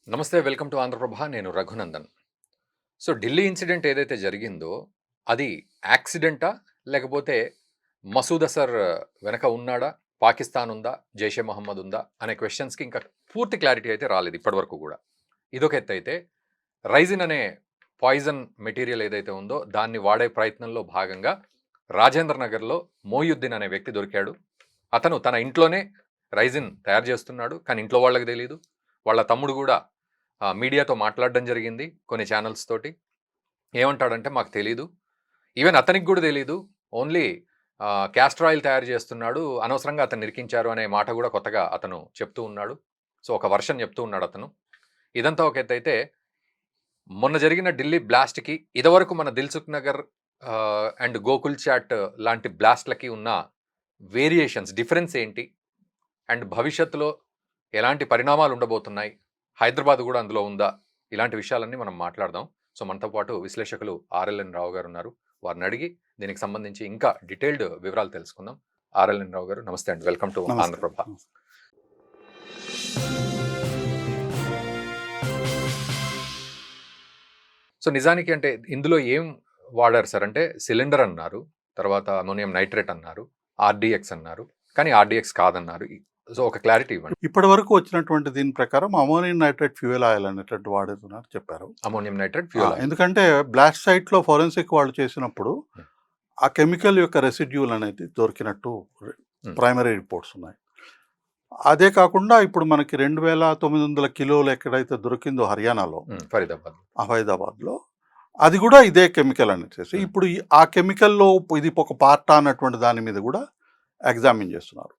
నమస్తే. Welcome to Andhraprabha. నేను Raghunandan. So, Delhi incident ఏదైతే జరిగిందో, అది యాక్సిడెంటా? లేకపోతే మసూద్ అజర్ వెనక ఉన్నాడా? పాకిస్తాన్ ఉందా? జైషే మహమ్మద్ ఉందా? అనే క్వెషన్స్‌కి ఇంకా పూర్తి క్లారిటీ అయితే రాలేదు ఇప్పటివరకు గూడా. ఇదొక ఎత్తైతే, రైజిన్ అనే పాయిజన్ మెటీరియల్ ఏదైతే ఉందో, దాన్ని వాడే ప్రయత్నంలో భాగంగా రాజేంద్ర నగర్‌లో మోయుద్దీన్ అనే వ్యక్తి దొరికాడు. అతను తన ఇంట్లోనే రైజిన్ తయారు చేస్తున్నాడు. కానీ ఇంట్లో వాళ్ళకి తెలీదు. వాళ్ళ తమ్ముడు గూడా మీడియాతో మాట్లాడడం జరిగింది కొన్ని ఛానల్స్ తోటి. ఏమంటాడంటే మాకు తెలీదు. ఈవెన్ అతనికి కూడా తెలీదు. ఓన్లీ క్యాస్టర్ ఆయిల్ తయారు చేస్తున్నాడు. అనవసరంగా అతన్ని ఇరికించారు అనే మాట కూడా కొత్తగా అతను చెప్తూ ఉన్నాడు. సో, ఒక వర్షన్ చెప్తూ ఉన్నాడు అతను. ఇదంతా ఒక ఎత్తైతే, మొన్న జరిగిన ఢిల్లీ బ్లాస్ట్‌కి ఇదివరకు మన దిల్సుఖ్ నగర్ అండ్ గోకుల్ చాట్ లాంటి బ్లాస్ట్‌లకి ఉన్న వేరియేషన్స్, డిఫరెన్స్ ఏంటి? అండ్ భవిష్యత్తులో ఎలాంటి పరిణామాలు ఉండబోతున్నాయి? హైదరాబాద్ కూడా అందులో ఉందా? ఇలాంటి విషయాలన్నీ మనం మాట్లాడదాం. సో, మనతో పాటు విశ్లేషకులు ఆర్ఎల్ఎన్ రావు గారు ఉన్నారు. వారిని అడిగి దీనికి సంబంధించి ఇంకా డీటెయిల్డ్ వివరాలు తెలుసుకుందాం. ఆర్ఎల్ఎన్ రావు గారు నమస్తే అండి. వెల్కమ్ టు నమస్తే. ఆంధ్రప్రభ. సో, నిజానికి అంటే ఇందులో ఏం వాడారు సార్? అంటే సిలిండర్ అన్నారు. తర్వాత అమోనియం నైట్రేట్ అన్నారు. ఆర్‌డీఎక్స్ అన్నారు. కానీ ఆర్‌డీఎక్స్ కాదన్నారు. సో, ఒక క్లారిటీ ఇవ్వండి. ఇప్పటి వరకు వచ్చినటువంటి దీని ప్రకారం అమోనియం నైట్రేట్ ఫ్యూయల్ ఆయిల్ అనేటువంటి వాడుతున్నారు చెప్పారు. Ammonium nitrate fuel oil. ఎందుకంటే బ్లాస్ట్ సైట్లో ఫోరెన్సిక్ వాళ్ళు చేసినప్పుడు Hmm. ఆ కెమికల్ యొక్క రెసిడ్యూల్ అనేది దొరికినట్టు ప్రైమరీ రిపోర్ట్స్ ఉన్నాయి. అదే కాకుండా ఇప్పుడు మనకి 2,900 కిలోలు ఎక్కడైతే దొరికిందో హర్యానాలో, ఫరీదాబాద్. అహ్మదాబాద్లో, అది కూడా ఇదే కెమికల్ అనేసి ఇప్పుడు ఆ కెమికల్లో ఇది ఒక పార్ట్ అన్నటువంటి దాని మీద కూడా ఎగ్జామిన్ చేస్తున్నారు.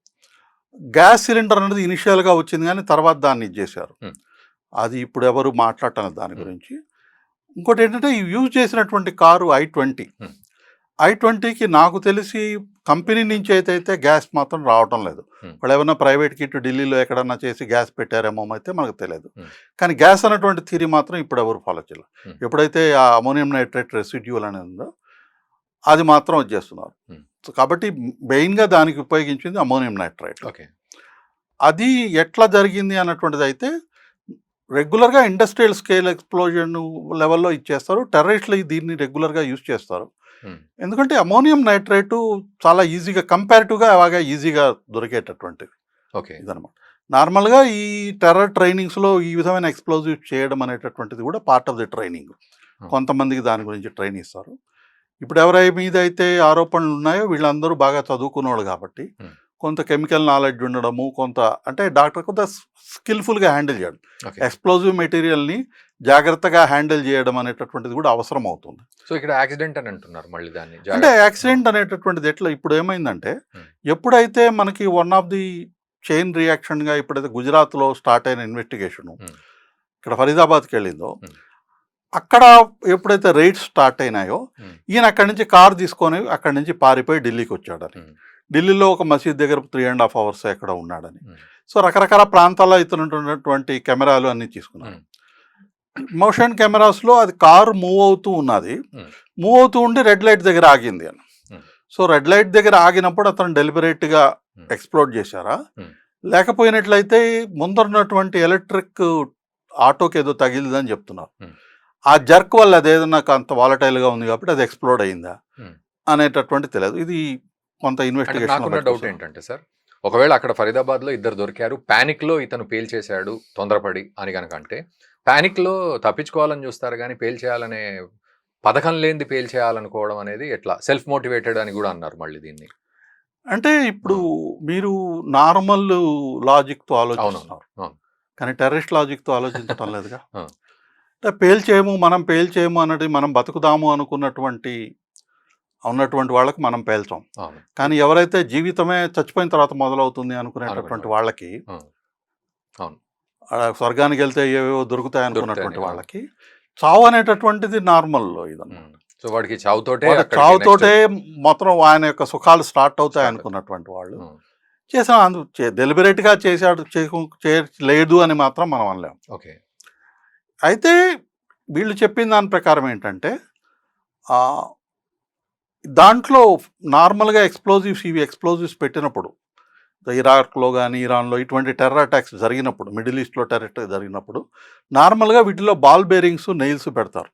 గ్యాస్ సిలిండర్ అనేది ఇనిషియల్గా వచ్చింది కానీ తర్వాత దాన్ని ఇచ్చేశారు. అది ఇప్పుడు ఎవరు మాట్లాడటం దాని గురించి. ఇంకోటి ఏంటంటే యూజ్ చేసినటువంటి కారు i20. i20కి నాకు తెలిసి కంపెనీ నుంచి అయితే గ్యాస్ మాత్రం రావటం లేదు. వాళ్ళు ఏమన్నా ప్రైవేట్కి ఇటు ఢిల్లీలో ఎక్కడన్నా చేసి గ్యాస్ పెట్టారేమో అయితే మనకు తెలియదు. కానీ గ్యాస్ అన్నటువంటి థియరీ మాత్రం ఇప్పుడు ఎవరు ఫాలో చేయాలి. ఎప్పుడైతే ఆ అమోనియం నైట్రేట్ రెసిడ్యూల్ అనేది ఉందో అది మాత్రం వచ్చేస్తున్నారు. కాబట్టి మెయిన్గా దానికి ఉపయోగించింది అమోనియం నైట్రేట్. ఓకే. అది ఎట్లా జరిగింది అన్నటువంటిది అయితే రెగ్యులర్గా ఇండస్ట్రియల్ స్కేల్ ఎక్స్ప్లోజన్ లెవెల్లో ఇచ్చేస్తారు. టెర్రరిస్టులు దీన్ని రెగ్యులర్గా యూజ్ చేస్తారు. ఎందుకంటే అమోనియం నైట్రేటు చాలా ఈజీగా, కంపారిటివ్గా అలాగా ఈజీగా దొరికేటటువంటిది. ఓకే. ఇదనమాట. నార్మల్గా ఈ టెర్రర్ ట్రైనింగ్స్లో ఈ విధమైన ఎక్స్ప్లోజివ్ చేయడం అనేటటువంటిది కూడా పార్ట్ ఆఫ్ ది ట్రైనింగ్. కొంతమందికి దాని గురించి ట్రైన్ ఇస్తారు. ఇప్పుడు ఎవరై మీద అయితే ఆరోపణలు ఉన్నాయో వీళ్ళందరూ బాగా చదువుకున్నవాళ్ళు కాబట్టి కొంత కెమికల్ నాలెడ్జ్ ఉండడము, కొంత అంటే డాక్టర్ కొంత స్కిల్ఫుల్గా హ్యాండిల్ చేయడం, ఎక్స్ప్లోజివ్ మెటీరియల్ని జాగ్రత్తగా హ్యాండిల్ చేయడం అనేటటువంటిది కూడా అవసరం అవుతుంది. సో, ఇక్కడ యాక్సిడెంట్ అని అంటున్నారు మళ్ళీ దాన్ని. అంటే యాక్సిడెంట్ అనేటటువంటిది ఎట్లా ఇప్పుడు ఏమైందంటే, ఎప్పుడైతే మనకి వన్ ఆఫ్ ది చైన్ రియాక్షన్గా ఎప్పుడైతే గుజరాత్లో స్టార్ట్ అయిన ఇన్వెస్టిగేషను ఇక్కడ ఫరీదాబాద్కి వెళ్ళిందో, అక్కడ ఎప్పుడైతే రైడ్స్ స్టార్ట్ అయినాయో ఈయన అక్కడి నుంచి కారు తీసుకొని అక్కడి నుంచి పారిపోయి ఢిల్లీకి వచ్చాడని, ఢిల్లీలో ఒక మసీద్ దగ్గర 3.5 hours ఎక్కడ ఉన్నాడని. సో రకరకాల ప్రాంతాల్లో ఇతనున్నటువంటి కెమెరాలు అన్నీ తీసుకున్నాడు. మోషన్ కెమెరాస్లో అది కారు మూవ్ అవుతూ ఉన్నది, మూవ్ అవుతూ ఉండి రెడ్ లైట్ దగ్గర ఆగింది అని. సో రెడ్ లైట్ దగ్గర ఆగినప్పుడు అతను డెలిబరేట్గా ఎక్స్ప్లోడ్ చేశారా, లేకపోయినట్లయితే ముందరున్నటువంటి ఎలక్ట్రిక్ ఆటోకి ఏదో తగిలిందని చెప్తున్నారు. ఆ జర్క్ వల్ల అదేదన్నా అంత వాలటైల్గా ఉంది కాబట్టి అది ఎక్స్ప్లోడ్ అయిందా అనేటటువంటి తెలియదు. ఇది కొంత ఇన్వెస్టిగేషన్. డౌట్ ఏంటంటే సార్, ఒకవేళ అక్కడ ఫరీదాబాద్లో ఇద్దరు దొరికారు, ప్యానిక్లో ఇతను పేల్చేశాడు తొందరపడి అని కనుక అంటే, ప్యానిక్లో తప్పించుకోవాలని చూస్తారు కానీ పేల్చేయాలనే పథకం లేనిది పేల్చేయాలనుకోవడం అనేది ఎట్లా? సెల్ఫ్ మోటివేటెడ్ అని కూడా అన్నారు మళ్ళీ దీన్ని. అంటే ఇప్పుడు మీరు నార్మల్ లాజిక్తో ఆలోచిస్తున్నారు కానీ టెర్రరిస్ట్ లాజిక్తో ఆలోచించటం లేదుగా. అంటే మనం పేల్చేయము అన్నది మనం బతుకుదాము అనుకున్నటువంటి వాళ్ళకి మనం పేల్చాం. కానీ ఎవరైతే జీవితమే చచ్చిపోయిన తర్వాత మొదలవుతుంది అనుకునేటటువంటి వాళ్ళకి, స్వర్గానికి వెళ్తే ఏవేవో దొరుకుతాయి అనుకున్నటువంటి వాళ్ళకి చావు అనేటటువంటిది నార్మల్ ఇదన్నమాట. సో వాడికి చావుతోటే మొత్తం ఆయన యొక్క సుఖాలు స్టార్ట్ అవుతాయి అనుకున్నటువంటి వాళ్ళు చేసిన డెలిబరేట్గా చేశాడు లేదు అని మాత్రం మనం అనలేము. ఓకే. అయితే వీళ్ళు చెప్పిన దాని ప్రకారం ఏంటంటే, దాంట్లో నార్మల్గా ఎక్స్ప్లోజివ్స్ పెట్టినప్పుడు ఇరాక్లో కానీ ఇరాన్లో ఇటువంటి టెర్రర్ అటాక్స్ జరిగినప్పుడు, మిడిల్ ఈస్ట్లో టెర్రర్ అటాక్ జరిగినప్పుడు నార్మల్గా వీటిలో బాల్ బేరింగ్స్ నెయిల్స్ పెడతారు.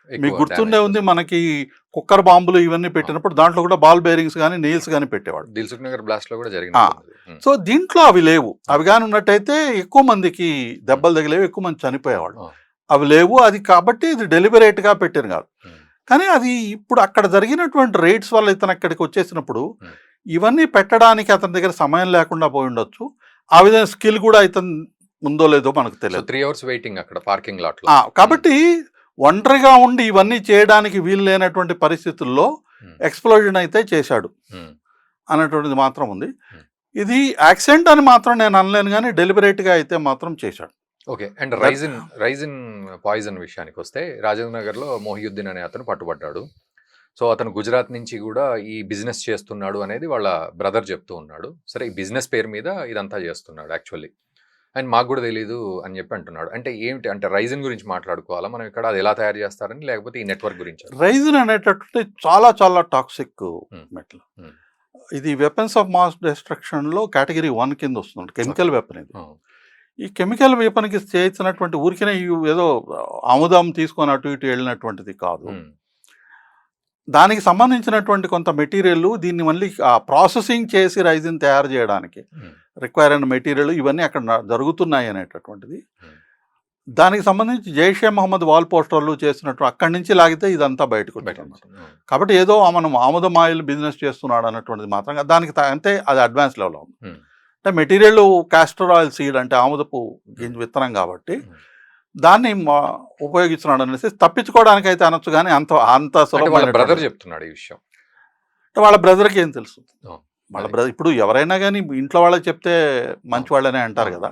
మీకు గుర్తుండే ఉంది, మనకి కుక్కర్ బాంబులు ఇవన్నీ పెట్టినప్పుడు దాంట్లో కూడా బాల్ బేరింగ్స్ కానీ నెయిల్స్ కానీ పెట్టేవాడు. దిల్సుఖ్ నగర్ బ్లాస్ట్ లో కూడా జరిగింది. సో దీంట్లో అవి లేవు. అవి కానీ ఉన్నట్టయితే ఎక్కువ మందికి దెబ్బలు తగిలేవి, ఎక్కువ మంది చనిపోయేవాడు. అవి లేవు. అది కాబట్టి ఇది డెలిబరేట్గా పెట్టారు కాదు. కానీ అది ఇప్పుడు అక్కడ జరిగినటువంటి రైడ్స్ వల్ల ఇతను అక్కడికి వచ్చేసినప్పుడు ఇవన్నీ పెట్టడానికి అతని దగ్గర సమయం లేకుండా పోయి ఉండొచ్చు. ఆ విధంగా స్కిల్ కూడా ఇతను ఉందో లేదో మనకు తెలియదు. 3 hours వెయిటింగ్ అక్కడ పార్కింగ్ లాట్ లో. కాబట్టి ఒంటరిగా ఉండి ఇవన్నీ చేయడానికి వీలు లేనటువంటి పరిస్థితుల్లో ఎక్స్ప్లోజన్ అయితే చేశాడు అన్నటువంటిది మాత్రం ఉంది. ఇది యాక్సిడెంట్ అని మాత్రం నేను అనలేను, కానీ డెలిబరేట్గా అయితే మాత్రం చేశాడు. ఓకే. అండ్ రైజిన్ పాయిజన్ విషయానికి వస్తే, రాజేంద్ర నగర్లో మొహియుద్దీన్ అనే అతను పట్టుబడ్డాడు. సో అతను గుజరాత్ నుంచి కూడా ఈ బిజినెస్ చేస్తున్నాడు అనేది వాళ్ళ బ్రదర్ చెప్తూ ఉన్నాడు. సరే, ఈ బిజినెస్ పేరు మీద ఇదంతా చేస్తున్నాడు యాక్చువల్లీ, అండ్ మాకు కూడా తెలీదు అని చెప్పి అంటున్నాడు. అంటే ఏమిటి, అంటే రైజిన్ గురించి మాట్లాడుకోవాలా మనం ఇక్కడ, అది ఎలా తయారు చేస్తారని, లేకపోతే ఈ నెట్వర్క్ గురించి? రైజిన్ అనేటటువంటి చాలా చాలా టాక్సిక్ మెటల్. ఇది వెపన్స్ ఆఫ్ మాస్ డిస్ట్రక్షన్లో కేటగిరీ 1 కింద వస్తుంది. కెమికల్ వెపన్ ఇది. ఈ కెమికల్ వెపన్కి చేసినటువంటి ఊరికనే ఏదో ఆముదం తీసుకొని అటు ఇటు వెళ్ళినటువంటిది కాదు. దానికి సంబంధించినటువంటి కొంత మెటీరియల్, దీన్ని మళ్ళీ ప్రాసెసింగ్ చేసి రైజిన్ తయారు చేయడానికి రిక్వైర్ అయిన మెటీరియల్ ఇవన్నీ అక్కడ జరుగుతున్నాయి అనేటటువంటిది. దానికి సంబంధించి జైషే మహమ్మద్ వాల్ పోస్టర్లు చేసినట్టు అక్కడి నుంచి లాగితే ఇదంతా బయటకు వచ్చారు. కాబట్టి ఏదో మనం ఆముదం ఆయిల్ బిజినెస్ చేస్తున్నాడు అన్నటువంటిది మాత్రం దానికి అంటే అది అడ్వాన్స్ లెవెల్లో ఉంది. అంటే మెటీరియల్ కాస్టర్ ఆయిల్ సీడ్, అంటే ఆముదపు గింజ విత్తనం, కాబట్టి దాన్ని ఉపయోగిస్తున్నాడు అనేసి తప్పించుకోవడానికి అయితే అనొచ్చు. కానీ అంత సులభమైన బ్రదర్ చెప్తున్నాడు ఈ విషయం. వాళ్ళ బ్రదర్కి ఏం తెలుసు? వాళ్ళ బ్రదర్ ఇప్పుడు ఎవరైనా కానీ ఇంట్లో వాళ్ళకి చెప్తే మంచి వాళ్ళనే అంటారు కదా.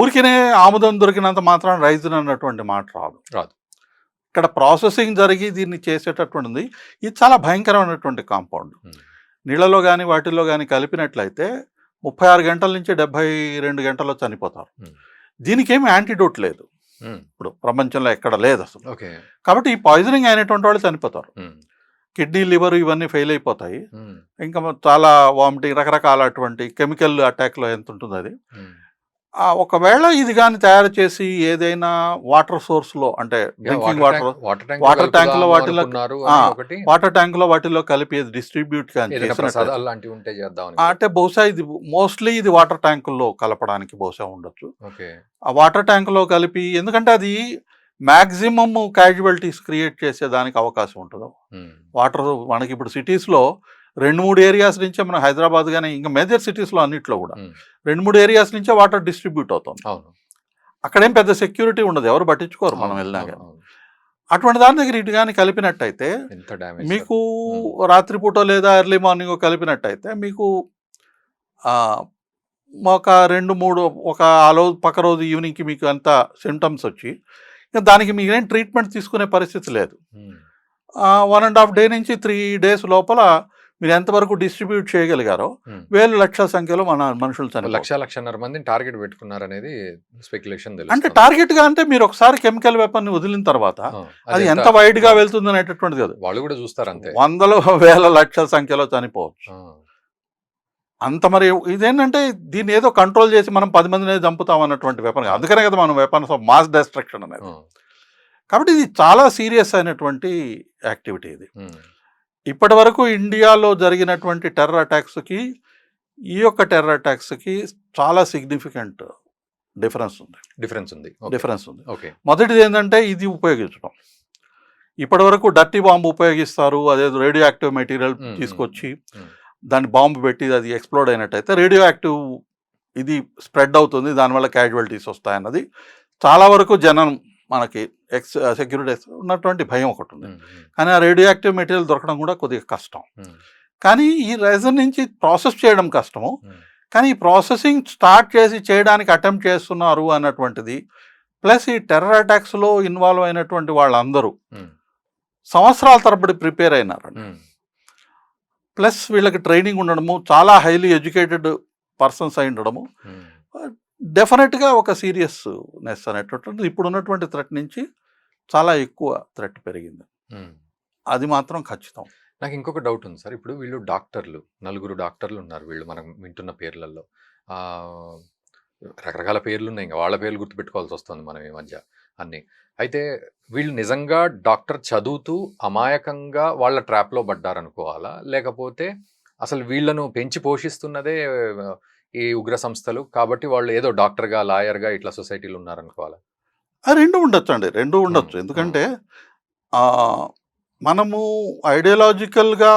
ఊరికినే ఆముదం దొరికినంత మాత్రం రైజిన్ అన్నటువంటి మాట రాదు. ఇక్కడ ప్రాసెసింగ్ జరిగి దీన్ని చేసేటటువంటిది. ఇది చాలా భయంకరమైనటువంటి కాంపౌండ్. నీళ్ళలో కానీ వాటిల్లో కానీ కలిపినట్లయితే 36 గంటల నుంచి 72 గంటల్లో చనిపోతారు. దీనికి ఏమి యాంటీడోట్ లేదు ఇప్పుడు ప్రపంచంలో ఎక్కడ లేదు అసలు. కాబట్టి ఈ పాయిజనింగ్ అయినటువంటి వాళ్ళు చనిపోతారు. కిడ్నీ, లివర్ ఇవన్నీ ఫెయిల్ అయిపోతాయి. ఇంకా చాలా వామిటింగ్, రకరకాల అటువంటి కెమికల్ అటాక్లో ఎంత ఉంటుంది అది. ఒకవేళ ఇది కానీ తయారు చేసి ఏదైనా వాటర్ సోర్స్లో, అంటే డ్రింకింగ్ వాటర్ ట్యాంకులో వాటిల్లో కలిపి డిస్ట్రిబ్యూట్ కానీ అంటే బహుశా ఇది మోస్ట్లీ ఇది వాటర్ ట్యాంకుల్లో కలపడానికి బహుశా ఉండొచ్చు. ఆ వాటర్ ట్యాంకులో కలిపి, ఎందుకంటే అది మ్యాక్సిమమ్ క్యాజువాలిటీస్ క్రియేట్ చేసేదానికి అవకాశం ఉంటుంది. వాటర్ మనకి ఇప్పుడు సిటీస్లో 2-3 ఏరియాస్ నుంచే, మన హైదరాబాద్ కానీ ఇంకా మేజర్ సిటీస్లో అన్నిట్లో కూడా 2-3 ఏరియాస్ నుంచే వాటర్ డిస్ట్రిబ్యూట్ అవుతుంది. అక్కడేం పెద్ద సెక్యూరిటీ ఉండదు, ఎవరు పట్టించుకోరు మనం వెళ్ళినాక. అటువంటి దాని దగ్గర ఇటు కానీ కలిపినట్టయితే మీకు రాత్రిపూట లేదా ఎర్లీ మార్నింగ్ కలిపినట్టయితే మీకు ఒక 2-3 పక్క రోజు ఈవినింగ్కి మీకు అంత సిమ్టమ్స్ వచ్చి ఇంకా దానికి మీరేం ట్రీట్మెంట్ తీసుకునే పరిస్థితి లేదు. 1.5 డే నుంచి 3 days లోపల మీరు ఎంతవరకు డిస్ట్రిబ్యూట్ చేయగలిగారో వేలు లక్షల సంఖ్యలో మన మనుషులు చనిపోయారు. 1.5 మందిని టార్గెట్ పెట్టుకున్నారు అనేది స్పెక్యులేషన్. అంటే టార్గెట్ గా అంటే మీరు ఒకసారి కెమికల్ వెపన్ వదిలిన తర్వాత అది ఎంత వైడ్ గా వెళ్తుంది అనేటటువంటిది కదా, వాళ్ళు కూడా చూస్తారు. అంతే, వందల వేల లక్షల సంఖ్యలో చనిపోవచ్చు అంత. మరి ఇదేంటంటే దీన్ని ఏదో కంట్రోల్ చేసి మనం 10 మందినే చంపుతాం అన్నటువంటి వెపన్. అందుకనే కదా మనం వెపన్స్ ఆఫ్ మాస్ డిస్ట్రక్షన్ అనేది. కాబట్టి ఇది చాలా సీరియస్ అయినటువంటి యాక్టివిటీ ఇది. ఇప్పటి వరకు ఇండియాలో జరిగినటువంటి టెర్రర్ అటాక్స్కి ఈ యొక్క టెర్రర్ అటాక్స్కి చాలా సిగ్నిఫికెంట్ డిఫరెన్స్ ఉంది. మొదటిది ఏంటంటే ఇది ఉపయోగించడం. ఇప్పటి వరకు డర్టీ బాంబు ఉపయోగిస్తారు, అదేదో రేడియో యాక్టివ్ మెటీరియల్ తీసుకొచ్చి దాన్ని బాంబు పెట్టి అది ఎక్స్ప్లోడ్ అయినట్టయితే రేడియో యాక్టివ్ ఇది స్ప్రెడ్ అవుతుంది, దానివల్ల క్యాజువాలిటీస్ వస్తాయన్నది చాలా వరకు జనం మనకి సెక్యూరిటీ ఉన్నటువంటి భయం ఒకటి ఉంది. కానీ ఆ రేడియో యాక్టివ్ మెటీరియల్ దొరకడం కూడా కొద్దిగా కష్టం. కానీ ఈ రైజిన్ నుంచి ప్రాసెస్ చేయడం కష్టము. కానీ ఈ ప్రాసెసింగ్ స్టార్ట్ చేసి చేయడానికి అటెంప్ట్ చేస్తున్నారు అన్నటువంటిది, ప్లస్ ఈ టెర్రర్ అటాక్స్లో ఇన్వాల్వ్ అయినటువంటి వాళ్ళందరూ సంవత్సరాల తరబడి ప్రిపేర్ అయినారు. ప్లస్ వీళ్ళకి ట్రైనింగ్ ఉండడము, చాలా హైలీ ఎడ్యుకేటెడ్ పర్సన్స్ అయి ఉండడము, డెఫినెట్గా ఒక సీరియస్నెస్ అనేటటువంటిది ఇప్పుడు ఉన్నటువంటి థ్రెట్ నుంచి చాలా ఎక్కువ థ్రెట్ పెరిగింది. అది మాత్రం ఖచ్చితం. నాకు ఇంకొక డౌట్ ఉంది సార్. ఇప్పుడు వీళ్ళు డాక్టర్లు, నలుగురు డాక్టర్లు ఉన్నారు వీళ్ళు మనం వింటున్న పేర్లలో. ఆహ్, రకరకాల పేర్లున్నాయి. ఇంక వాళ్ళ పేర్లు గుర్తుపెట్టుకోవాల్సొస్తుంది మనం ఈ మధ్య అన్నీ. అయితే వీళ్ళు నిజంగా డాక్టర్ చదువుతూ అమాయకంగా వాళ్ళ ట్రాప్‌లో పడ్డారనుకోవాలా? లేకపోతే అసలు వీళ్ళను పెంచి పోషిస్తున్నదే ఈ ఉగ్ర సంస్థలు. కాబట్టి వాళ్ళు ఏదో డాక్టర్‌గా, లాయర్‌గా ఇట్లా సొసైటీలో ఉన్నారనుకోవాలా? ఆ! 2 ఉండొచ్చండి. 2 హ్మ్. ఉండొచ్చు. హ్మ్. ఎందుకంటే మనము ఐడియాలజికల్‌గా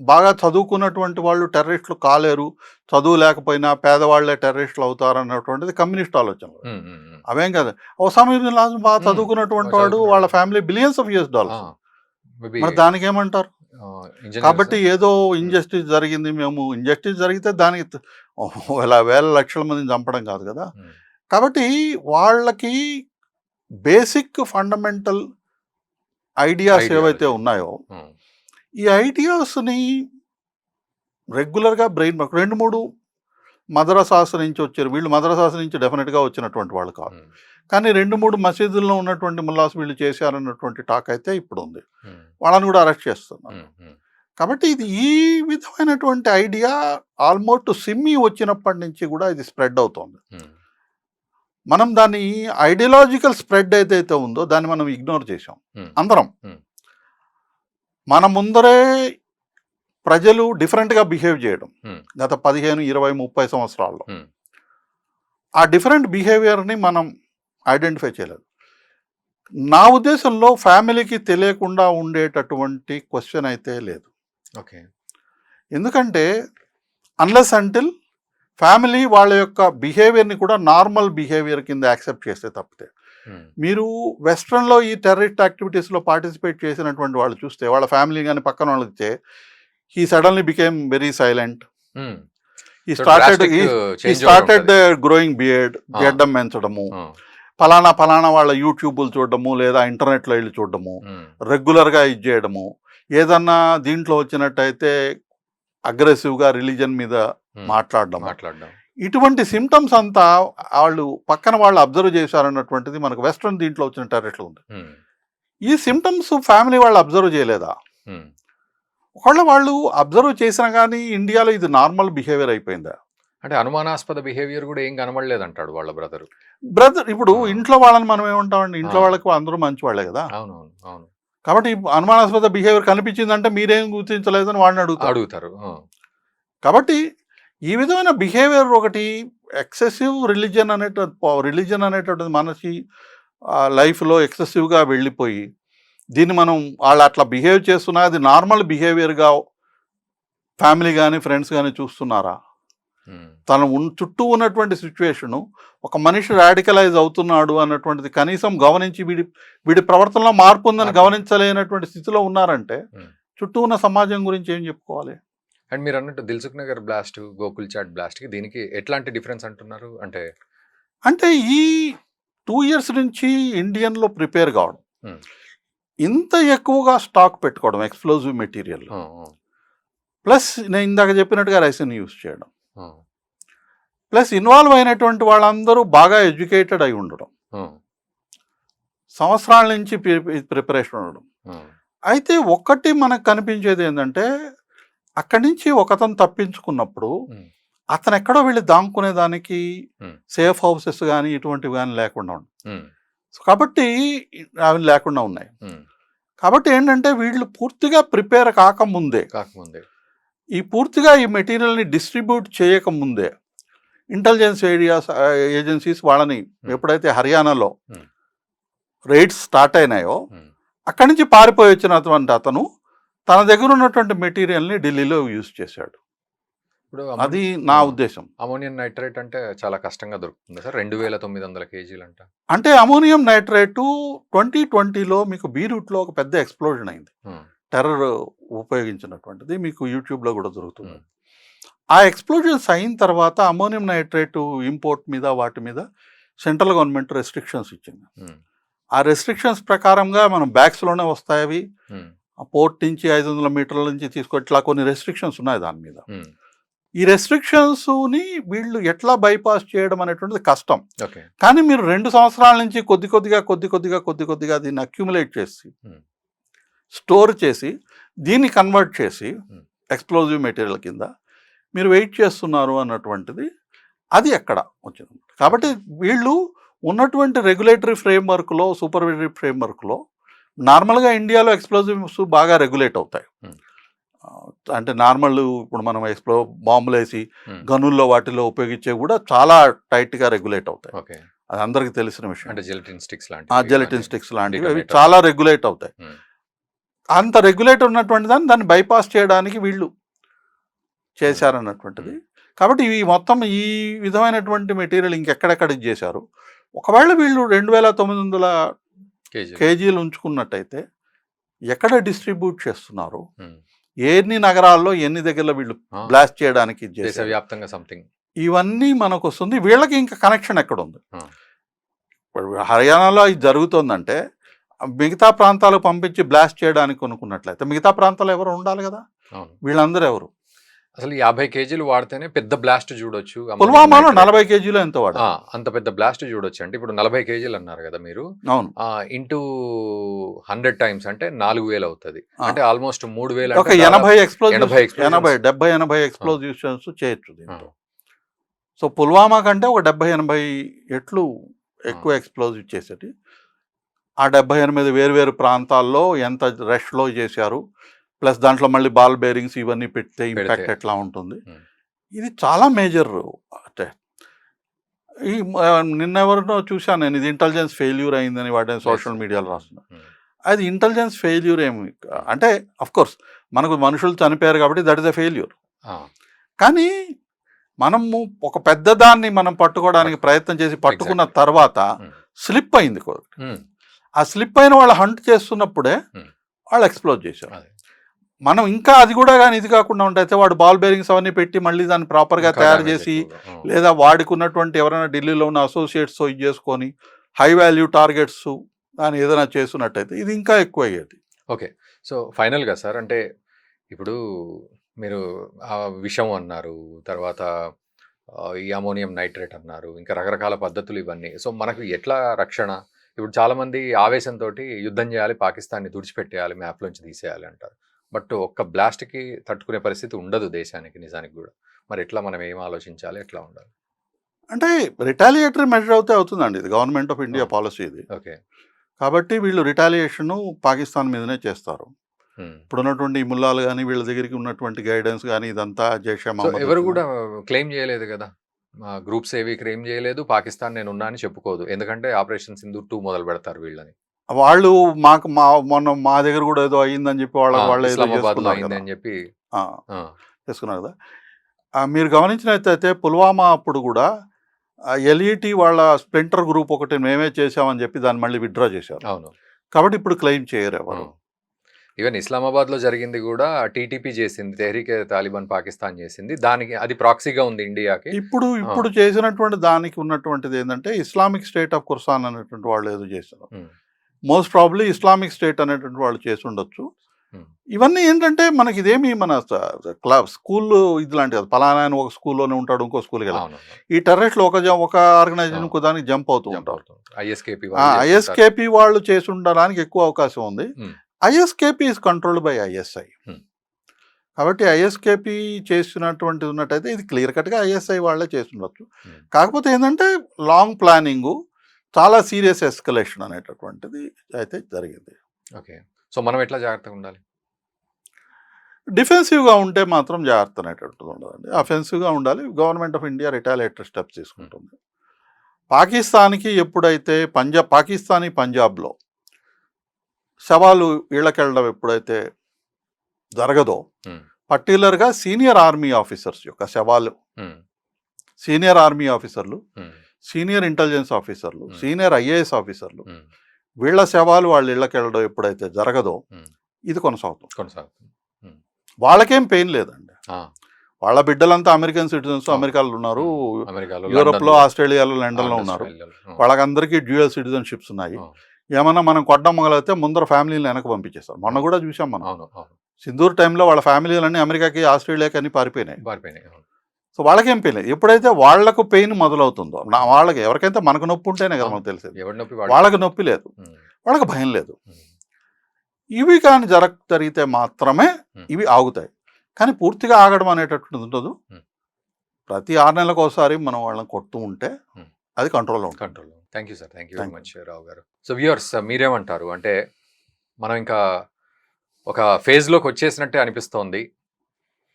బాగా చదువుకున్నటువంటి వాళ్ళు టెర్రరిస్టులు కాలేరు. చదువు లేకపోయినా పేదవాళ్ళే టెర్రరిస్టులు అవుతారన్నటువంటిది కమ్యూనిస్ట్ ఆలోచనలు. హ్మ్. హ్మ్. హ్మ్. అవేం కాదు. ఒసామా బిన్ లాదెన్ బాగా హ్మ్. చదువుకున్నటువంటి వాడు. చదువుకున్నాడు. వాళ్ళ ఫ్యామిలీ బిలియన్స్ ఆఫ్ యూఎస్ ఆ! డాలర్స్. మేబీ మరి దానికేమంటారు? ఇంజినీర్సా? కాబట్టి ఏదో హ్మ్. ఇంజస్టిస్ జరిగింది. మేము ఇంజస్టిస్ జరిగితే దానికి వేల లక్షల మందిని చంపడం కాదు కదా! హ్మ్. కాబట్టి వాళ్ళకి బేసిక్ ఫండమెంటల్ ఐడియాస్ ఏవైతే ఐడియాలజీ. ఉన్నాయో, హ్మ్. ఈ ఐడియాస్‌ని రెగ్యులర్‌గా బ్రెయిన్ వర్క్ 2, 3 మదరసాస్ నుంచి వచ్చారు. వీళ్ళు మదరసాస్ నుంచి డెఫినిట్‌గా వచ్చినటువంటి వాళ్ళు కాదు. హ్మ్. కానీ 2, 3 మసీదుల్లో ఉన్నటువంటి ముల్లాస్ వీళ్ళు చేశారన్నటువంటి టాక్ అయితే ఇప్పుడుంది. హ్మ్. వాళ్ళని కూడా అరెస్ట్ చేస్తున్నారు. హ్మ్. హ్మ్. కాబట్టి ఇది ఈ విధమైనటువంటి ఐడియా ఆల్మోస్ట్ సిమ్మి వచ్చినప్పటి నుంచి కూడా ఇది స్ప్రెడ్ అవుతోంది. హ్మ్. మనం దాన్ని ఐడియాలజికల్ స్ప్రెడ్ ఏదైతే ఉందో దాన్ని మనం ఇగ్నోర్ చేశాం. హ్మ్. అందరం. హ్మ్. మన ముందరే ప్రజలు డిఫరెంట్‌గా బిహేవ్ చేయడం. హ్మ్. గత 15, 20, 30 సంవత్సరాల్లో. హ్మ్. ఆ డిఫరెంట్ బిహేవియర్‌ని మనం ఐడెంటిఫై చేయలేదు. నా ఉద్దేశంలో ఫ్యామిలీకి తెలియకుండా ఉండేటటువంటి క్వెషన్ అయితే లేదు. ఓకే. ఎందుకంటే అన్లెస్ అంటిల్ ఫ్యామిలీ వాళ్ళ యొక్క బిహేవియర్‌ని కూడా నార్మల్ బిహేవియర్ కింద యాక్సెప్ట్ చేస్తే తప్పితే. హ్మ్. మీరు వెస్ట్రన్‌లో ఈ టెర్రరిస్ట్ యాక్టివిటీస్‌లో పార్టిసిపేట్ చేసినటువంటి వాళ్ళు చూస్తే వాళ్ళ ఫ్యామిలీ గాని పక్కన వాళ్ళకితే హి సడెన్‌లీ బికేమ్ వెరీ సైలెంట్. హ్మ్. హి సో, స్టార్టెడ్ డ్రాస్టిక్ హి హి చేంజ్ ఓవర్ స్టార్టెడ్ ఉంటది. గ్రోయింగ్ బియర్డ్, ఆ! గెడ్డం పెంచడము. ఆ! ఫలానా వాళ్ళ యూట్యూబులు చూడడము, లేదా ఇంటర్నెట్‌లో ఎళ్లి చూడడము, హ్మ్. రెగ్యులర్‌గా ఇది చేయడము. ఏదన్నా దీంట్లో వచ్చినట్టయితే అగ్రెసివ్‌గా రిలిజియన్ మీద హ్మ్. మాట్లాడడము. మాట్లాడడం. ఇటువంటి సింప్టమ్స్ అంతా ఆళ్ళు పక్కన వాళ్ళు అబ్జర్వ్ చేశారన్నటువంటిది మనకు వెస్ట్రన్ దీంట్లో వచ్చిన టెర్రరిస్ట్‌లో ఉంది. హ్మ్. ఈ సింప్టమ్స్ ఫ్యామిలీ వాళ్ళు అబ్జర్వ్ చేయలేదా? హ్మ్. ఒకవేళ వాళ్ళు అబ్జర్వ్ చేసినా గానీ ఇండియాలో ఇది నార్మల్ బిహేవియర్ అయిపోయిందా? అంటే అనుమానాస్పద బిహేవియర్ గూడా ఏం కనబడలేదంటాడు వాళ్ళ బ్రదరు. బ్రదర్ ఇప్పుడు ఆ! ఇంట్లో వాళ్ళని మనం ఏమంటామండి? ఆ! ఇంట్లో వాళ్ళకి అందరూ మంచివాళ్ళే గదా! అవునవును. అవును. కాబట్టి అనుమానాస్పద బిహేవియర్ కనిపించిందంటే మీరేం గుర్తించలేదని వాడిని అడుగుతారు. అడుగుతారు. ఆ! కాబట్టి ఈ విధమైన బిహేవియర్ ఒకటి ఎక్సెసివ్ రిలిజియన్ అనేటటువంటిది మనిషి లైఫ్‌లో ఎక్సెసివ్‌గా వెళ్ళిపోయి, దీన్ని మనం వాళ్ళు అట్లా బిహేవ్ చేస్తున్నా అది నార్మల్ బిహేవియర్‌గా ఫ్యామిలీ గాని, ఫ్రెండ్స్ గాని చూస్తున్నారా? హ్మ్. చుట్టూ ఉన్నటువంటి సిట్యుయేషను ఒక మనిషి రాడికలైజ్ అవుతున్నాడు అన్నటువంటిది కనీసం గమనించి వీడి ప్రవర్తనలో మార్పు ఉందని మార్పు. గమనించలేనటువంటి స్థితిలో ఉన్నారంటే, హ్మ్. చుట్టూ ఉన్న సమాజం గురించి ఏం చెప్పుకోవాలి? అండ్ మీరన్నట్టు 'దిల్సుఖ్ నగర్' బ్లాస్ట్, 'గోకుల్ చాట్' బ్లాస్ట్‌కి దీనికి ఎట్లాంటి డిఫరెన్స్ అంటున్నారు? అంటే అంటే ఈ 2 ఇయర్స్ నుంచి ఇండియన్‌లో ప్రిపేర్ కావడం. హ్మ్. ఇంత ఎక్కువగా స్టాక్ పెట్టుకోవడం ఎక్స్‌ప్లోజివ్ మెటీరియల్. ఆ! ఆ! ప్లస్ నేను ఇందాక చెప్పినట్టుగా రైసిన్ యూజ్ చేయడం. ఆ! ప్లస్ ఇన్వాల్వ్ అయినటువంటి వాళ్ళందరూ బాగా ఎడ్యుకేటెడ్ అయి ఉండడం. ఆ! సంవత్సరాల నుంచి ప్రిపరేషన్ ఉండడం. ఆ! అయితే ఒక్కటి మనకు కనిపించేది ఏందంటే, అక్కడి నుంచి ఒకతను తప్పించుకున్నప్పుడు, హ్మ్. అతను ఎక్కడో వెళ్లి దాక్కునేదానికి హ్మ్. సేఫ్ హౌసెస్ గాని, ఇటువంటివి గాని లేకుండా ఉన్నాయి. హ్మ్. సో, కాబట్టి అవి లేకుండా ఉన్నాయి. హ్మ్. కాబట్టి ఏంటంటే వీళ్ళు పూర్తిగా ప్రిపేర్ కాకముందే, కాకముందే. పూర్తిగా ఈ మెటీరియల్‌ని డిస్ట్రిబ్యూట్ చేయకముందే, ఇంటెలిజెన్స్ ఏజెన్సీస్ వాళ్ళని హ్మ్. ఎప్పుడైతే హర్యానాలో హ్మ్. రైడ్స్ స్టార్ట్ అయినాయో, హ్మ్. అక్కడి నుంచి పారిపోయి వచ్చినటువంటి అతను తన దగ్గర ఉన్నటువంటి మెటీరియల్‌ని ఢిల్లీలో యూజ్ చేశాడు. ఇప్పుడు అది నా ఆ! ఉద్దేశం. అమ్మోనియం నైట్రేట్ అంటే చాలా కష్టంగా దొరుకుతుందా సార్? 2900 కేజీలంట. అంటే అమోనియం నైట్రేటు 2020లో మీకు బీరూట్‌లో ఒక పెద్ద ఎక్స్‌ప్లోజన్ అయింది. హ్మ్. టెర్రర్ ఉపయోగించినటువంటిది మీకు యూట్యూబ్‌లో కూడా దొరుకుతుంది. హ్మ్. ఆ ఎక్స్‌ప్లోజన్స్ అయిన తర్వాత అమోనియం నైట్రేటు ఇంపోర్ట్ మీద వాటి మీద సెంట్రల్ గవర్నమెంట్ రెస్ట్రిక్షన్స్ ఇచ్చింది. హ్మ్. ఆ రెస్ట్రిక్షన్స్ ప్రకారంగా మనం బ్యాగ్స్‌లోనే వస్తాయవి. హ్మ్. ఆ పోర్ట్ నుంచి 500 మీటర్ల నుంచి ఇట్లా కొన్ని రెస్ట్రిక్షన్స్ ఉన్నాయి దాని మీద. హ్మ్. ఈ రెస్ట్రిక్షన్స్‌ని వీళ్ళు ఎట్లా బైపాస్ చేయడం అనేటువంటిది కష్టం. ఓకే. కానీ మీరు 2 సంవత్సరాల నుంచి కొద్ది కొద్దిగా దీన్ని అక్యుములేట్ చేసి హ్మ్. స్టోర్ చేసి దీన్ని కన్వర్ట్ చేసి Hmm. ఎక్స్ప్లోజివ్ మెటీరియల్ కింద మీరు వెయిట్ చేస్తున్నారు అన్నటువంటిది అది ఎక్కడ వచ్చింది. కాబట్టి వీళ్ళు ఉన్నటువంటి రెగ్యులేటరీ ఫ్రేమ్వర్క్లో, సూపర్విజరీ ఫ్రేమ్వర్క్లో నార్మల్గా ఇండియాలో ఎక్స్ప్లోజివ్స్ బాగా రెగ్యులేట్ అవుతాయి. Hmm. అంటే నార్మల్ ఇప్పుడు మనం బాంబులు వేసి Hmm. గనుల్లో వాటిలో ఉపయోగించే కూడా చాలా టైట్గా రెగ్యులేట్ అవుతాయి. ఓకే. అది అందరికీ తెలిసిన విషయం. అంటే జెలటిన్ స్టిక్స్ ఆ లాంటివి జెలటిన్ స్టిక్స్ లాంటివి అవి detonator. చాలా రెగ్యులేట్ అవుతాయి. Hmm. అంత రెగ్యులేట్ ఉన్నటువంటి దాన్ని బైపాస్ చేయడానికి వీళ్ళు చేశారన్నటువంటిది. కాబట్టి ఈ మొత్తం ఈ విధమైనటువంటి మెటీరియల్ ఇంకెక్కడెక్కడ ఇది చేశారు. ఒకవేళ వీళ్ళు 2900 కేజీ. కేజీలు ఉంచుకున్నట్టయితే ఎక్కడ డిస్ట్రిబ్యూట్ చేస్తున్నారు, Hmm. ఎన్ని నగరాల్లో ఎన్ని దగ్గరలో వీళ్ళు Ah. బ్లాస్ట్ చేయడానికి ఇది చేశారు, దేశవ్యాప్తంగా సంథింగ్. ఇవన్నీ మనకు వస్తుంది. వీళ్ళకి ఇంకా కనెక్షన్ ఎక్కడ ఉంది? Ah. ఇప్పుడు హర్యానాలో ఇది జరుగుతుందంటే మిగతా ప్రాంతాలకు పంపించి బ్లాస్ట్ చేయడానికి కొనుక్కున్నట్లయితే మిగతా ప్రాంతాలు ఎవరు ఉండాలి కదా, అవును. వీళ్ళందరూ ఎవరు? అసలు 50 కేజీలు వాడితేనే పెద్ద బ్లాస్ట్ చూడొచ్చు. పుల్వామాలో 40 కేజీలు ఎంత వాడు? అంత పెద్ద బ్లాస్ట్ చూడొచ్చు. అంటే ఇప్పుడు 40 కేజీలు అన్నారు కదా మీరు. అవును, ఇంటూ 100 టైమ్స్ అంటే 4000 అవుతుంది. ఆ. అంటే ఆల్మోస్ట్ 3000 ఒక 80 ఎక్స్ప్లోజివ్స్ 80 explosions. 80 ఎక్స్ప్లోజివ్స్ చేయొచ్చు దీంతో. సో పుల్వామా కంటే ఒక 70-80 ఎట్లు ఎక్కువ ఎక్స్ప్లోజివ్ చేసేటి. ఆ 78 వేరు ప్రాంతాల్లో ఎంత రష్లో చేశారు, ప్లస్ దాంట్లో మళ్ళీ బాల్ బేరింగ్స్ ఇవన్నీ పెడితే ఇంపాక్ట్ ఎట్లా ఉంటుంది, ఇది చాలా మేజర్. అంటే ఈ నిన్నెవరినో చూశాను నేను, ఇది ఇంటెలిజెన్స్ ఫెయిల్యూర్ అయిందని వాటిని సోషల్ మీడియాలో రాస్తున్నారు. అది ఇంటెలిజెన్స్ ఫెయిల్యూర్ ఏమి అంటే కోర్స్ మనకు మనుషులు చనిపోయారు కాబట్టి దట్ ఇస్ ఎ ఫెయిల్యూర్. కానీ మనము ఒక పెద్ద దాన్ని మనం పట్టుకోవడానికి ప్రయత్నం చేసి పట్టుకున్న తర్వాత స్లిప్ అయింది. ఆ స్లిప్ అయిన వాళ్ళు హంట్ చేస్తున్నప్పుడే వాళ్ళు ఎక్స్ప్లోజ్ చేశారు. మనం ఇంకా అది కూడా కానీ ఇది కాకుండా ఉంటే వాడు బాల్ బేరింగ్స్ అవన్నీ పెట్టి మళ్ళీ దాన్ని ప్రాపర్గా తయారు చేసి, లేదా వాడికి ఉన్నటువంటి ఎవరైనా ఢిల్లీలో ఉన్న అసోసియేట్స్ ఇది చేసుకొని హై వాల్యూ టార్గెట్స్ దాన్ని ఏదైనా చేస్తున్నట్టయితే ఇది ఇంకా ఎక్కువ అయ్యేది. ఓకే. సో ఫైనల్గా సార్, అంటే ఇప్పుడు మీరు విషం అన్నారు, తర్వాత ఈ అమోనియం నైట్రేట్ అన్నారు, ఇంకా రకరకాల పద్ధతులు ఇవన్నీ. సో మనకు ఎట్లా రక్షణ? ఇప్పుడు చాలామంది ఆవేశంతో యుద్ధం చేయాలి, పాకిస్తాన్ని తుడిచిపెట్టేయాలి, మ్యాప్లోంచి తీసేయాలి అంటారు. బట్ ఒక్క బ్లాస్ట్కి తట్టుకునే పరిస్థితి ఉండదు దేశానికి నిజానికి కూడా. మరి ఎట్లా మనం ఏం ఆలోచించాలి, ఎట్లా ఉండాలి? అంటే రిటాలియేటరీ మెజర్ అవుతుందండి, ఇది గవర్నమెంట్ ఆఫ్ ఇండియా పాలసీ ఇది. ఓకే. కాబట్టి వీళ్ళు రిటాలియేషన్ పాకిస్తాన్ మీదనే చేస్తారు. ఇప్పుడు ఉన్నటువంటి ఈ ముల్లాలు కానీ వీళ్ళ దగ్గరికి ఉన్నటువంటి గైడెన్స్ కానీ ఇదంతా జైషే మహమ్మద్ ఎవరు కూడా క్లెయిమ్ చేయలేదు కదా, గ్రూప్స్ ఏవి క్లెయిమ్ చేయలేదు, పాకిస్తాన్ నేను ఉన్నా అని చెప్పుకోదు. ఎందుకంటే ఆపరేషన్ సింధూర్ 2 మొదలు పెడతారు వీళ్ళని. వాళ్ళు మొన్న మా దగ్గర కూడా ఏదో అయ్యిందని చెప్పి వాళ్ళు ఇస్లామాబాద్లో అయిందని చెప్పి చేసుకున్నారు కదా. మీరు గమనించినట్లయితే పుల్వామా అప్పుడు కూడా ఎల్ఈటి వాళ్ళ స్ప్లింటర్ గ్రూప్ ఒకటి మేమే చేసామని చెప్పి దాన్ని మళ్ళీ విత్డ్రా చేశారు. అవును. కాబట్టి ఇప్పుడు క్లెయిమ్ చేయరు ఎవరు. ఈవెన్ ఇస్లామాబాద్లో జరిగింది కూడా టీటీపీ చేసింది, తెహ్రీకే తాలిబాన్ పాకిస్తాన్ చేసింది, దానికి అది ప్రాక్సీగా ఉంది ఇండియాకి. ఇప్పుడు చేసినటువంటి దానికి ఉన్నటువంటిది ఏంటంటే ఇస్లామిక్ స్టేట్ ఆఫ్ ఖుర్సాన్ అనేటువంటి వాళ్ళు ఏదో చేశారు. మోస్ట్ ప్రాబ్లీ ఇస్లామిక్ స్టేట్ అనేటువంటి వాళ్ళు చేసి ఉండొచ్చు. ఇవన్నీ ఏంటంటే మనకి ఇదేమి మన స్కూల్లో ఇది లాంటి కాదు. పలానా ఆయన ఒక స్కూల్లోనే ఉంటాడు, ఇంకో స్కూల్కి వెళ్ళాలి. ఈ టెర్రరిస్టులు ఒక ఆర్గనైజేషన్ ఇంకో దానికి జంప్ అవుతూ ఉంటారు. ఐఎస్కేపీ వాళ్ళు చేసి ఉండడానికి ఎక్కువ అవకాశం ఉంది. ISKP is controlled by ISI. కాబట్టి ఐఎస్కేపీ చేసినటువంటిది ఉన్నట్టయితే ఇది క్లియర్ కట్గా ఐఎస్ఐ వాళ్ళే చేసి ఉండొచ్చు. కాకపోతే ఏంటంటే లాంగ్ ప్లానింగు, చాలా సీరియస్ ఎస్కలేషన్ అనేటటువంటిది అయితే జరిగింది. ఓకే. సో మనం ఎట్లా జాగ్రత్తగా ఉండాలి? డిఫెన్సివ్గా ఉంటే మాత్రం జాగ్రత్త అనేటటువంటిది ఉండదండి, అఫెన్సివ్గా ఉండాలి. Government of India retaliatory steps తీసుకుంటుంది. పాకిస్తాన్కి ఎప్పుడైతే పాకిస్తానీ పంజాబ్లో శవాలు ఇళ్ళకెళ్ళడం ఎప్పుడైతే జరగదో, పర్టికులర్గా సీనియర్ ఆర్మీ ఆఫీసర్స్ యొక్క శవాలు, సీనియర్ ఆర్మీ ఆఫీసర్లు, సీనియర్ ఇంటెలిజెన్స్ ఆఫీసర్లు, సీనియర్ ఐఏఎస్ ఆఫీసర్లు, వీళ్ళ శవాలు వాళ్ళ ఇళ్ళకి వెళ్ళడం ఎప్పుడైతే జరగదో ఇది కొనసాగుతుంది. వాళ్ళకేం పెయిన్ లేదండి. వాళ్ళ బిడ్డలంతా అమెరికన్ సిటిజన్స్, అమెరికాలో ఉన్నారు, యూరోప్లో, ఆస్ట్రేలియాలో, లండన్లో ఉన్నారు. వాళ్ళకందరికీ డ్యూయల్ సిటిజన్షిప్స్ ఉన్నాయి. ఏమన్నా మనం కొట్టడం మొదలైతే ముందర ఫ్యామిలీని వెనక పంపించేస్తారు. మొన్న కూడా చూసాం మనం, సింధూర్ టైంలో వాళ్ళ ఫ్యామిలీలన్నీ అమెరికాకి, ఆస్ట్రేలియాకి అన్ని పారిపోయినాయి. సో వాళ్ళకేం పెయిన్ లేదు. ఎప్పుడైతే వాళ్లకు పెయిన్ మొదలవుతుందో, వాళ్ళకి ఎవరికైతే మనకు నొప్పి ఉంటేనే కదా మనకు తెలిసేది. వాళ్ళకి నొప్పి లేదు, వాళ్ళకి భయం లేదు. ఇవి కానీ జరిగితే మాత్రమే Hmm. ఇవి ఆగుతాయి. కానీ పూర్తిగా ఆగడం అనేటటువంటిది ఉండదు. Hmm. ప్రతి 6 నెలలకు ఒకసారి మనం వాళ్ళని కొడుతూ ఉంటే Hmm. అది కంట్రోల్‌లో ఉంటుంది. Control. Thank you sir. Thank you very thank much Rao గారు. సో వ్యూవర్స్ మీరేమంటారు? అంటే మనం ఇంకా ఒక ఫేజ్‌లోకి వచ్చేసినట్టే అనిపిస్తోంది.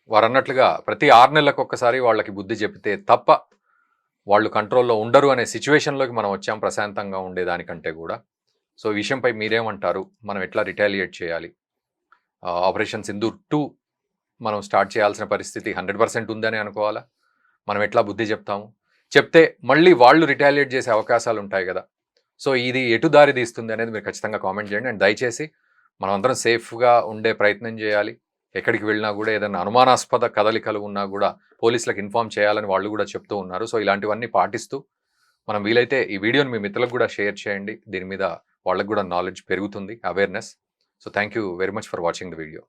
వారన్నట్లుగా ప్రతి 6 నెలలకు ఒక్కసారి వాళ్ళకి బుద్ధి చెప్తే తప్ప వాళ్ళు కంట్రోల్‌లో ఉండరు అనే సిట్యుయేషన్‌లోకి మనం వచ్చాం ప్రశాంతంగా ఉండేదానికంటే గూడా. సో ఈ విషయంపై మీరేమంటారు? మనం ఎట్లా రిటాలియేట్ చేయాలి? ఆపరేషన్ సింధూర్ 2 మనం స్టార్ట్ చేయాల్సిన పరిస్థితి 100% ఉందని అనుకోవాలా? మనం ఎట్లా బుద్ధి చెప్తాము? చెప్తే మళ్ళీ వాళ్ళు రిటాలియేట్ చేసే అవకాశాలు ఉంటాయి గదా! సో ఇది ఎటు దారి తీస్తుంది అనేది మీరు ఖచ్చితంగా కామెంట్ చేయండి. అండ్ దయచేసి మనమందరం సేఫ్‌గా ఉండే ప్రయత్నం చేయాలి. ఎక్కడికి వెళ్ళినా గూడా ఏదైనా అనుమానాస్పద కదలికలు ఉన్నా గూడా పోలీసులకు ఇన్ఫార్మ్ చేయాలని వాళ్ళు గూడా చెప్తూ ఉన్నారు. సో ఇలాంటివన్నీ పాటిస్తూ మనం వీలైతే ఈ వీడియోని మీ మిత్రులకు గూడా షేర్ చేయండి. దీని మీద వాళ్ళకి గూడా నాలెడ్జ్ పెరుగుతుంది, awareness. So thank you very much for watching the video.